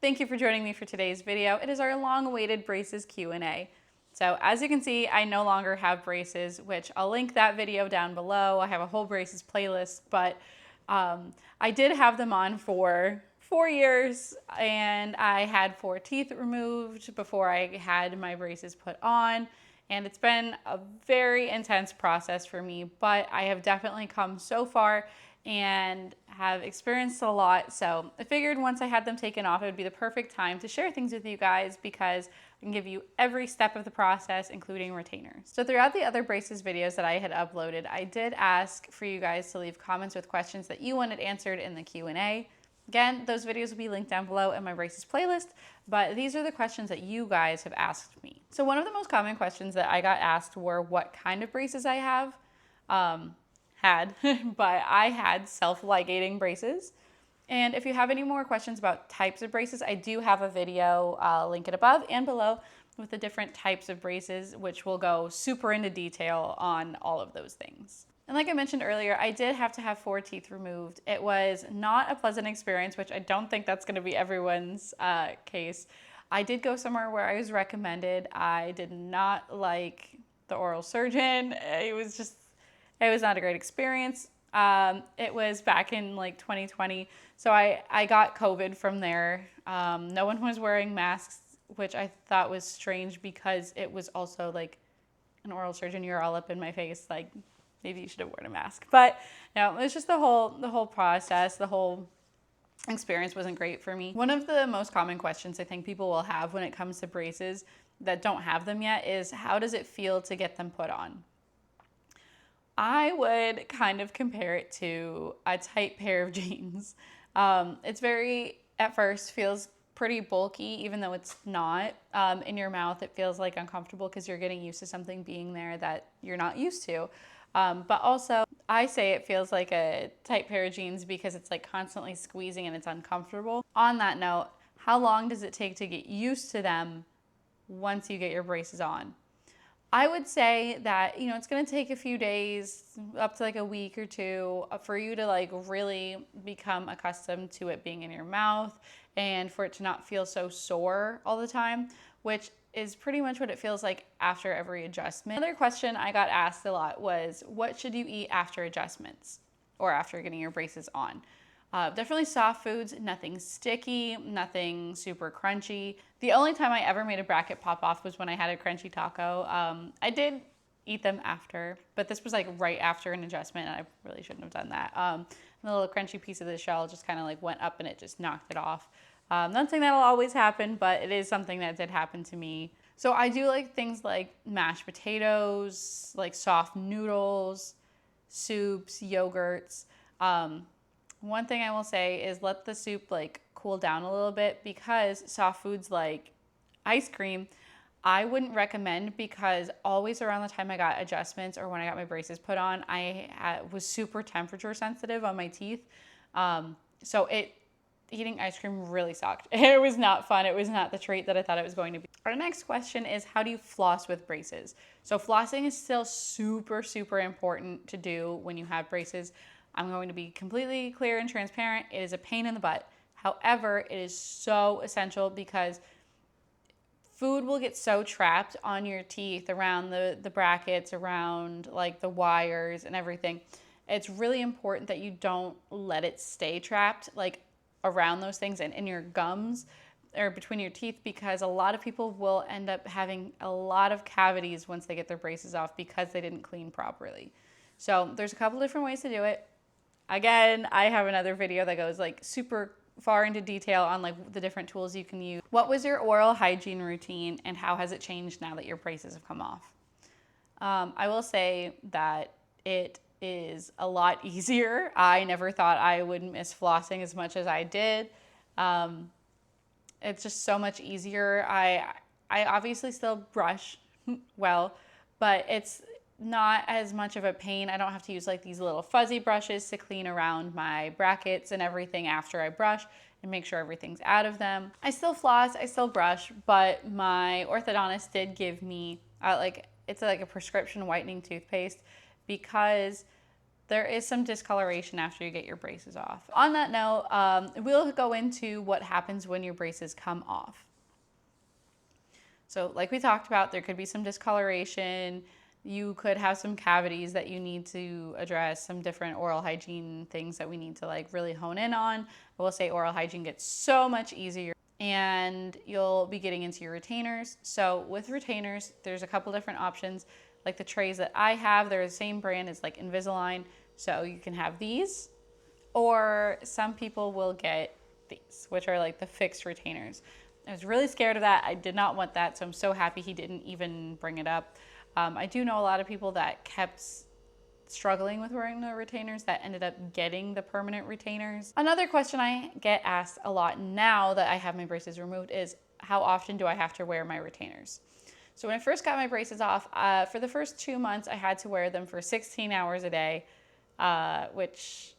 Thank you for joining me for today's video. It is our long-awaited braces Q&A. So as you can see, I no longer have braces, which I'll link that video down below. I have a whole braces playlist, but I did have them on for 4 years, and I had 4 teeth removed before I had my braces put on. And it's been a very intense process for me, but I have definitely come so far and have experienced a lot. So I figured once I had them taken off, it would be the perfect time to share things with you guys because I can give you every step of the process, including retainers. So throughout the other braces videos that I had uploaded, I did ask for you guys to leave comments with questions that you wanted answered in the Q&A. Again, those videos will be linked down below in my braces playlist, but these are the questions that you guys have asked me. So one of the most common questions that I got asked were what kind of braces I have. But I had self-ligating braces. And if you have any more questions about types of braces, I do have a video, link it above and below, with the different types of braces, which will go super into detail on all of those things. And like I mentioned earlier, I did have to have 4 teeth removed. It was not a pleasant experience, which I don't think that's going to be everyone's case. I did go somewhere where I was recommended. I did not like the oral surgeon. It was not a great experience. It was back in like 2020. So I got COVID from there. No one was wearing masks, which I thought was strange because it was also like an oral surgeon. You're all up in my face. Like, maybe you should have worn a mask. But no, it was just the whole process, the whole experience wasn't great for me. One of the most common questions I think people will have when it comes to braces that don't have them yet is how does it feel to get them put on? I would kind of compare it to a tight pair of jeans. It's at first feels pretty bulky, even though it's not. In your mouth, it feels like uncomfortable because you're getting used to something being there that you're not used to. But also, I say it feels like a tight pair of jeans because it's like constantly squeezing and it's uncomfortable. On that note, how long does it take to get used to them once you get your braces on? I would say that, it's going to take a few days, up to like a week or two, for you to like really become accustomed to it being in your mouth and for it to not feel so sore all the time, which is pretty much what it feels like after every adjustment. Another question I got asked a lot was, what should you eat after adjustments or after getting your braces on? Definitely soft foods, nothing sticky, nothing super crunchy. The only time I ever made a bracket pop off was when I had a crunchy taco. I did eat them after, but this was like right after an adjustment and I really shouldn't have done that. The little crunchy piece of the shell just kind of like went up and it just knocked it off. Not saying that'll always happen, but it is something that did happen to me. So I do like things like mashed potatoes, like soft noodles, soups, yogurts. One thing I will say is let the soup like cool down a little bit because soft foods like ice cream, I wouldn't recommend because always around the time I got adjustments or when I got my braces put on, I was super temperature sensitive on my teeth. So eating ice cream really sucked. It was not fun. It was not the treat that I thought it was going to be. Our next question is, how do you floss with braces? So flossing is still super, super important to do when you have braces. I'm going to be completely clear and transparent. It is a pain in the butt. However, it is so essential because food will get so trapped on your teeth around the brackets, around like the wires and everything. It's really important that you don't let it stay trapped like around those things and in your gums or between your teeth because a lot of people will end up having a lot of cavities once they get their braces off because they didn't clean properly. So there's a couple different ways to do it. Again, I have another video that goes like super far into detail on like the different tools you can use. What was your oral hygiene routine and how has it changed now that your braces have come off? I will say that it is a lot easier. I never thought I would miss flossing as much as I did. It's just so much easier. I obviously still brush well, but it's not as much of a pain. I don't have to use like these little fuzzy brushes to clean around my brackets and everything after I brush and make sure everything's out of them. I still floss, I still brush, but my orthodontist did give me it's like a prescription whitening toothpaste because there is some discoloration after you get your braces off. On that note, we'll go into what happens when your braces come off. So like we talked about, there could be some discoloration. You could have some cavities that you need to address, some different oral hygiene things that we need to like really hone in on. I will say oral hygiene gets so much easier, and you'll be getting into your retainers. So with retainers, there's a couple different options. Like the trays that I have, they're the same brand as like Invisalign. So you can have these, or some people will get these, which are like the fixed retainers. I was really scared of that. I did not want that, so I'm so happy he didn't even bring it up. I do know a lot of people that kept struggling with wearing the retainers that ended up getting the permanent retainers. Another question I get asked a lot now that I have my braces removed is, how often do I have to wear my retainers? So when I first got my braces off, for the first 2 months, I had to wear them for 16 hours a day, which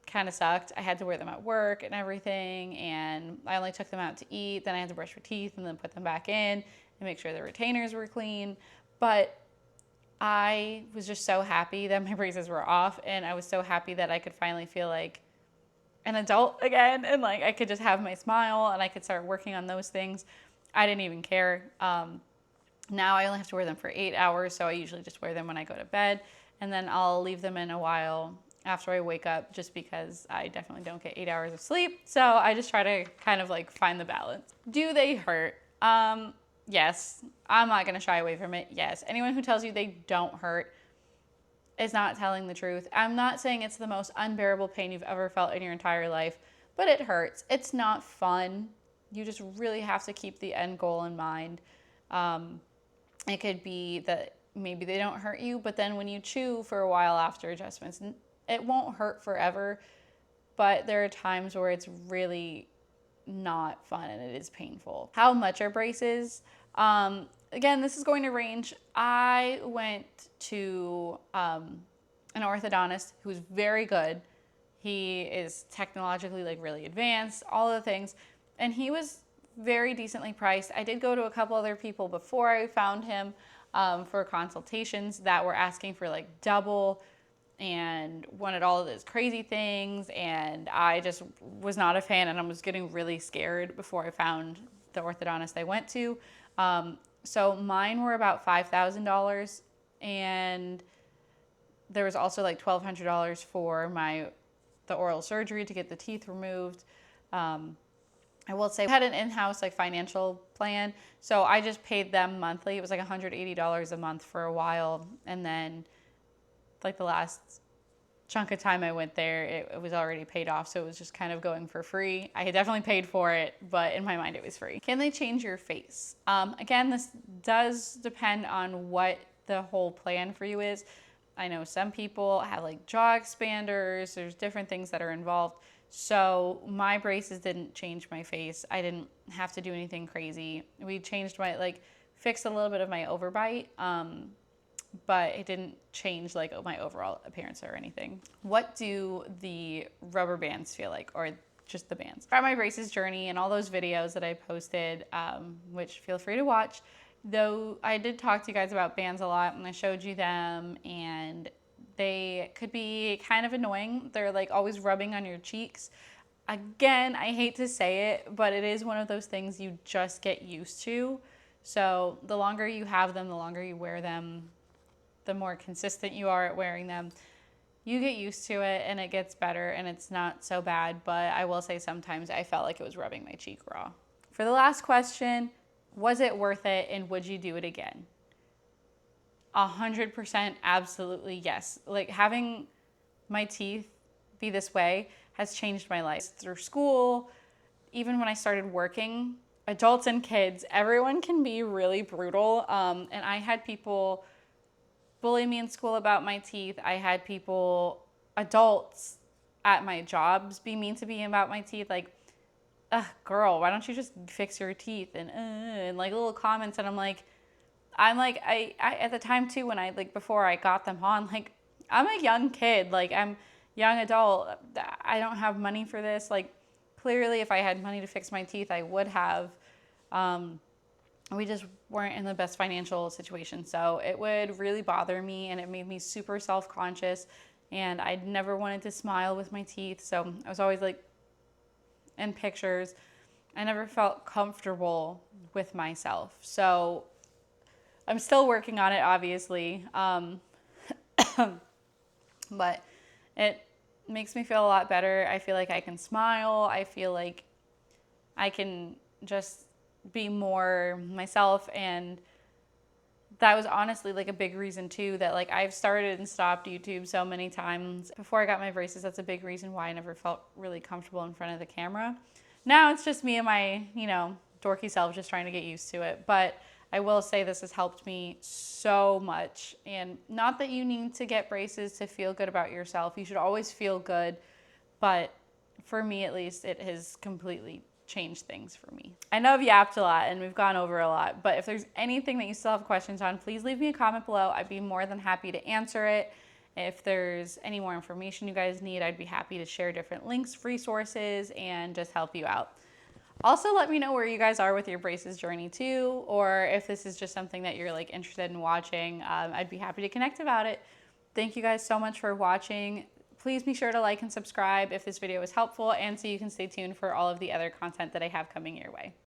kind of sucked. I had to wear them at work and everything, and I only took them out to eat. Then I had to brush my teeth and then put them back in and make sure the retainers were clean. But I was just so happy that my braces were off, and I was so happy that I could finally feel like an adult again, and like I could just have my smile and I could start working on those things. I didn't even care. Now I only have to wear them for 8 hours, so I usually just wear them when I go to bed, and then I'll leave them in a while after I wake up, just because I definitely don't get 8 hours of sleep. So I just try to kind of like find the balance. Do they hurt? Yes. I'm not gonna shy away from it. Yes. Anyone who tells you they don't hurt is not telling the truth. I'm not saying it's the most unbearable pain you've ever felt in your entire life, but it hurts. It's not fun. You just really have to keep the end goal in mind. It could be that maybe they don't hurt you, but then when you chew for a while after adjustments, it won't hurt forever, but there are times where it's really not fun and it is painful. How much are braces? Again, this is going to range. I went to an orthodontist who's very good. He is technologically like really advanced, all the things, and he was very decently priced. I did go to a couple other people before I found him for consultations that were asking for like double and wanted all of those crazy things, and I just was not a fan, and I was getting really scared before I found the orthodontist I went to. So mine were about $5,000, and there was also like $1,200 for the oral surgery to get the teeth removed. I will say I had an in-house like financial plan, so I just paid them monthly. It was like $180 a month for a while, and then like the last chunk of time I went there, it was already paid off, so it was just kind of going for free. I had definitely paid for it, but in my mind it was free. Can they change your face? Again, this does depend on what the whole plan for you is. I know some people have like jaw expanders, there's different things that are involved. So my braces didn't change my face. I didn't have to do anything crazy. We changed fixed a little bit of my overbite, but it didn't change like my overall appearance or anything. What do the rubber bands feel like, or just the bands? Throughout my braces journey and all those videos that I posted, which feel free to watch, though I did talk to you guys about bands a lot, and I showed you them, and they could be kind of annoying. They're like always rubbing on your cheeks. Again, I hate to say it, but it is one of those things you just get used to. So the longer you have them, the longer you wear them, the more consistent you are at wearing them, you get used to it and it gets better and it's not so bad. But I will say sometimes I felt like it was rubbing my cheek raw. For the last question, was it worth it and would you do it again? 100% absolutely yes. Like having my teeth be this way has changed my life. Through school, even when I started working, adults and kids, everyone can be really brutal. And I had people bully me in school about my teeth. I had adults at my jobs be mean to me about my teeth. Like, girl, why don't you just fix your teeth? And like little comments. And I at the time too, when before I got them on, like, I'm a young kid, like I'm young adult. I don't have money for this. Like, clearly if I had money to fix my teeth, I would have. We just weren't in the best financial situation. So it would really bother me and it made me super self-conscious. and I never wanted to smile with my teeth. So I was always like, in pictures, I never felt comfortable with myself. So I'm still working on it, obviously. But it makes me feel a lot better. I feel like I can smile. I feel like I can just be more myself. And that was honestly like a big reason too, that like I've started and stopped YouTube so many times. Before I got my braces, that's a big reason why I never felt really comfortable in front of the camera. Now it's just me and my, dorky self just trying to get used to it. But I will say this has helped me so much. And not that you need to get braces to feel good about yourself. You should always feel good. But for me, at least, it has completely changed things for me. I know I've yapped a lot and we've gone over a lot, but if there's anything that you still have questions on, please leave me a comment below. I'd be more than happy to answer it. If there's any more information you guys need, I'd be happy to share different links, resources, and just help you out. Also, let me know where you guys are with your braces journey too, or if this is just something that you're like interested in watching. I'd be happy to connect about it. Thank you guys so much for watching. Please be sure to like and subscribe if this video was helpful, and so you can stay tuned for all of the other content that I have coming your way.